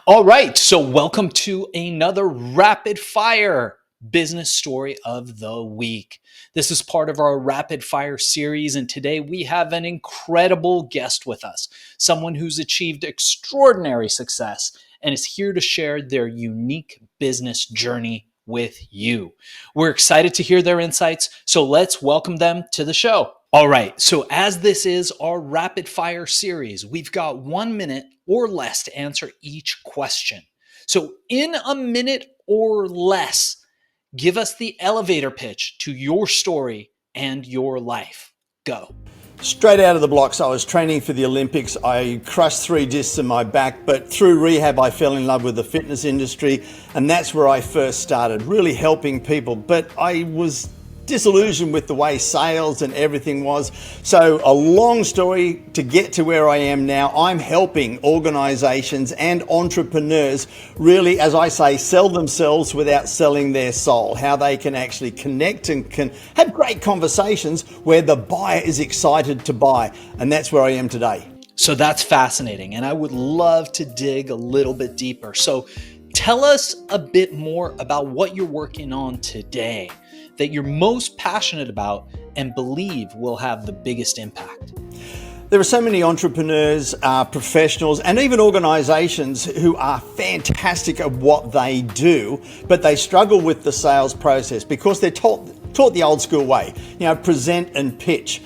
All right, so welcome to another rapid fire business story of the week. This is part of our rapid fire series, and today we have an incredible guest with us, someone who's achieved extraordinary success and is here to share their unique business journey with you. We're excited to hear their insights, so let's welcome them to the show. All right, so as this is our rapid fire series, we've got 1 minute or less to answer each question. So in a minute or less, give us the elevator pitch to your story and your life. Go. Straight out of the blocks, I was training for the Olympics. I crushed 3 discs in my back, but through rehab, I fell in love with the fitness industry, and that's where I first started, really helping people. But I was disillusioned with the way sales and everything was. So a long story to get to where I am now. I'm helping organizations and entrepreneurs really, as I say, sell themselves without selling their soul, how they can actually connect and can have great conversations where the buyer is excited to buy. And that's where I am today. So that's fascinating, and I would love to dig a little bit deeper. So tell us a bit more about what you're working on today that you're most passionate about and believe will have the biggest impact. There are so many entrepreneurs, professionals, and even organizations who are fantastic at what they do, but they struggle with the sales process because they're taught the old school way, present and pitch.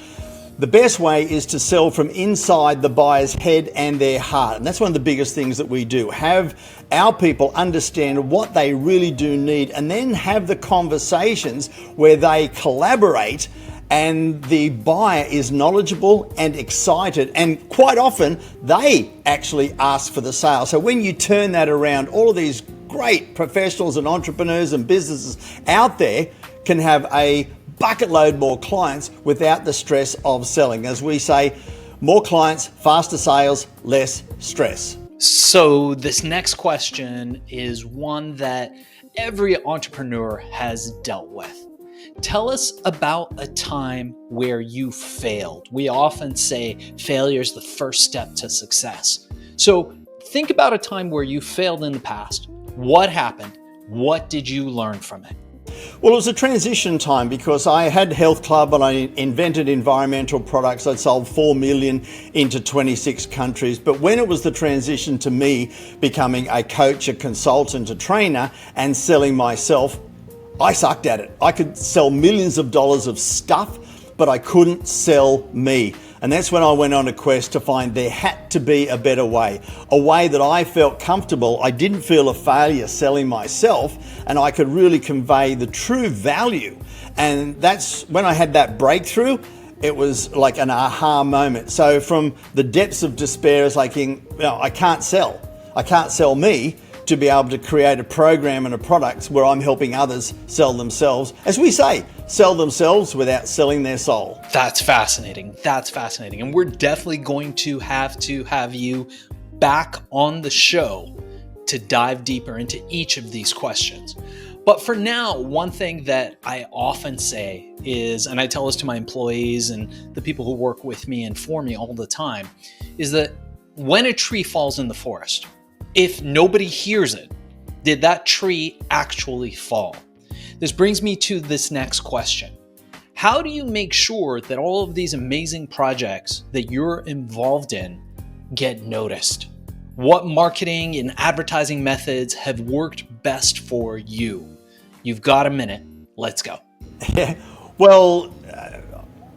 The best way is to sell from inside the buyer's head and their heart. And that's one of the biggest things that we do. Have our people understand what they really do need and then have the conversations where they collaborate and the buyer is knowledgeable and excited. And quite often they actually ask for the sale. So when you turn that around, all of these great professionals and entrepreneurs and businesses out there can have a bucket load more clients without the stress of selling. As we say, more clients, faster sales, less stress. So this next question is one that every entrepreneur has dealt with. Tell us about a time where you failed. We often say failure is the first step to success. So think about a time where you failed in the past. What happened? What did you learn from it? Well, it was a transition time because I had Health Club and I invented environmental products. I'd sold 4 million into 26 countries. But when it was the transition to me becoming a coach, a consultant, a trainer, and selling myself, I sucked at it. I could sell millions of dollars of stuff, but I couldn't sell me. And that's when I went on a quest to find there had to be a better way, a way that I felt comfortable. I didn't feel a failure selling myself, and I could really convey the true value. And that's when I had that breakthrough. It was like an aha moment. So from the depths of despair, it's like, I can't sell me, to be able to create a program and a product where I'm helping others sell themselves. As we say, sell themselves without selling their soul. That's fascinating. That's fascinating. And we're definitely going to have you back on the show to dive deeper into each of these questions. But for now, one thing that I often say is, and I tell this to my employees and the people who work with me and for me all the time, is that when a tree falls in the forest, if nobody hears it, did that tree actually fall? This brings me to this next question. How do you make sure that all of these amazing projects that you're involved in get noticed? What marketing and advertising methods have worked best for you? You've got a minute. Let's go. Well,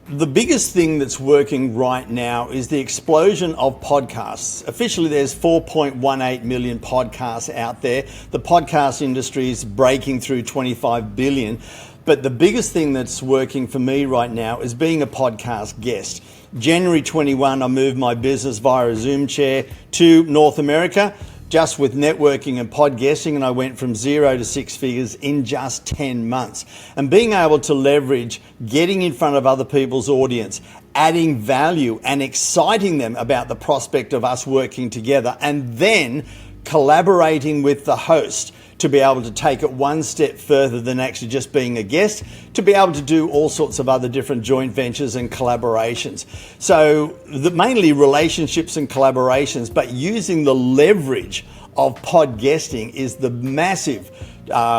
the biggest thing that's working right now is the explosion of podcasts. Officially, there's 4.18 million podcasts out there. The podcast industry is breaking through 25 billion. But the biggest thing that's working for me right now is being a podcast guest. January 21, I moved my business via a Zoom chair to North America, just with networking and podcasting, and I went from 0 to 6 figures in just 10 months. And being able to leverage getting in front of other people's audience, adding value and exciting them about the prospect of us working together, and then collaborating with the host to be able to take it one step further than actually just being a guest, to be able to do all sorts of other different joint ventures and collaborations. So mainly relationships and collaborations, but using the leverage of pod guesting is the massive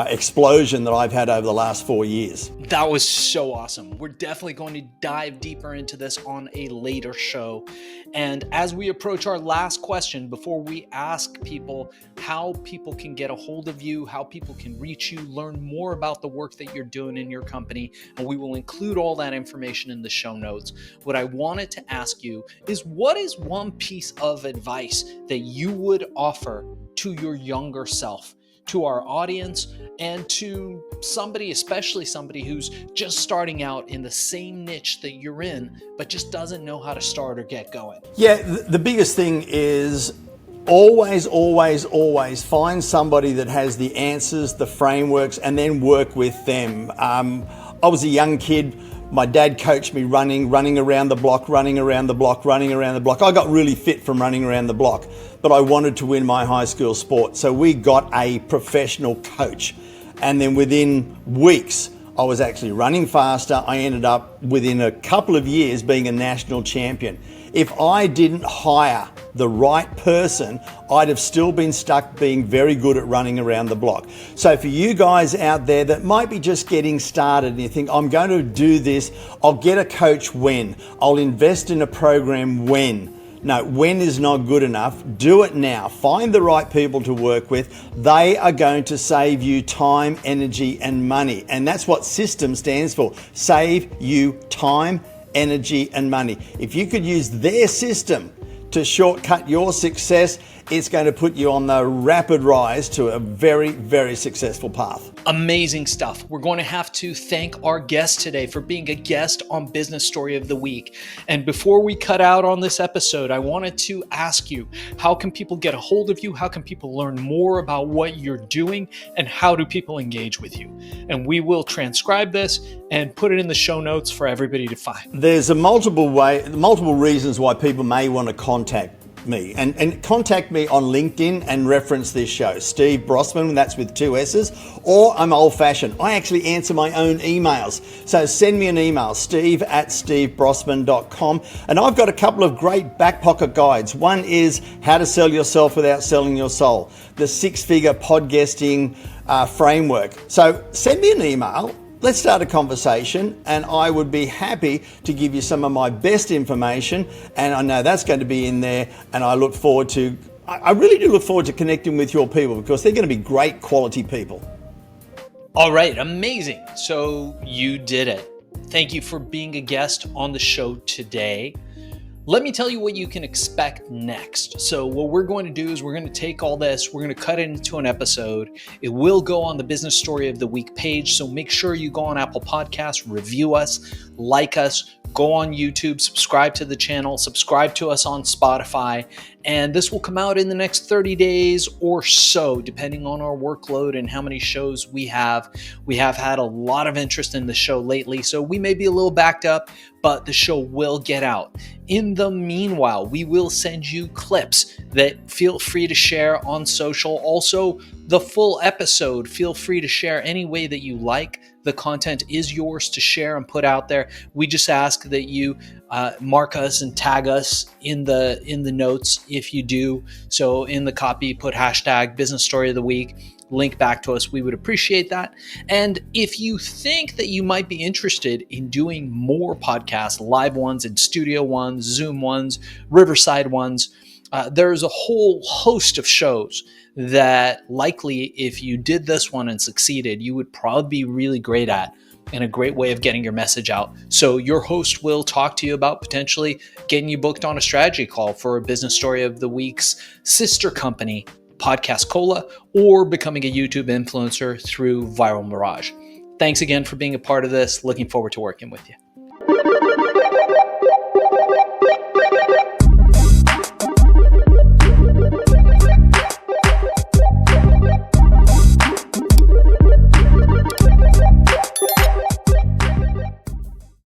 explosion that I've had over the last 4 years. That was so awesome. We're definitely going to dive deeper into this on a later show. And as we approach our last question, before we ask people how people can get a hold of you, how people can reach you, learn more about the work that you're doing in your company, and we will include all that information in the show notes, what I wanted to ask you is, what is one piece of advice that you would offer to your younger self, to our audience, and to somebody, especially somebody who's just starting out in the same niche that you're in, but just doesn't know how to start or get going? Yeah, the biggest thing is always find somebody that has the answers, the frameworks, and then work with them. I was a young kid. My dad coached me running around the block. I got really fit from running around the block, but I wanted to win my high school sport. So we got a professional coach. And then within weeks, I was actually running faster. I ended up within a couple of years being a national champion. If I didn't hire the right person, I'd have still been stuck being very good at running around the block. So for you guys out there that might be just getting started and you think, I'm going to do this, I'll get a coach when, I'll invest in a program when. No, when is not good enough. Do it now. Find the right people to work with. They are going to save you time, energy, and money. And that's what SYSTEM stands for. Save you time, energy, and money. If you could use their system to shortcut your success, it's going to put you on the rapid rise to a very, very successful path. Amazing stuff. We're going to have to thank our guest today for being a guest on Business Story of the Week. And before we cut out on this episode, I wanted to ask you, how can people get a hold of you? How can people learn more about what you're doing? And how do people engage with you? And we will transcribe this and put it in the show notes for everybody to find. There's multiple reasons why people may want to contact me, and contact me on LinkedIn and reference this show, Steve Brossman, that's with 2 S's, or I'm old fashioned. I actually answer my own emails. So send me an email, steve@stevebrossman.com. And I've got a couple of great back pocket guides. One is how to sell yourself without selling your soul, the 6-figure podcasting framework. So send me an email. Let's start a conversation, and I would be happy to give you some of my best information, and I know that's going to be in there, and I really do look forward to connecting with your people, because they're going to be great quality people. All right, amazing. So you did it. Thank you for being a guest on the show today. Let me tell you what you can expect next. So what we're going to do is we're going to take all this, we're going to cut it into an episode. It will go on the Business Story of the Week page. So make sure you go on Apple Podcasts, review us, like us, go on YouTube, subscribe to the channel, subscribe to us on Spotify. And this will come out in the next 30 days or so, depending on our workload and how many shows we have. We have had a lot of interest in the show lately, so we may be a little backed up, but the show will get out. In the meanwhile, we will send you clips that feel free to share on social. Also, the full episode, feel free to share any way that you like. The content is yours to share and put out there. We just ask that you mark us and tag us in the notes if you do. So in the copy, put hashtag Business Story of the Week, link back to us. We would appreciate that. And if you think that you might be interested in doing more podcasts, live ones and studio ones, Zoom ones, Riverside ones, there's a whole host of shows that likely, if you did this one and succeeded, you would probably be really great at, and a great way of getting your message out. So your host will talk to you about potentially getting you booked on a strategy call for a Business Story of the Week's sister company, Podcast Cola, or becoming a YouTube influencer through Viral Mirage. Thanks again for being a part of this. Looking forward to working with you.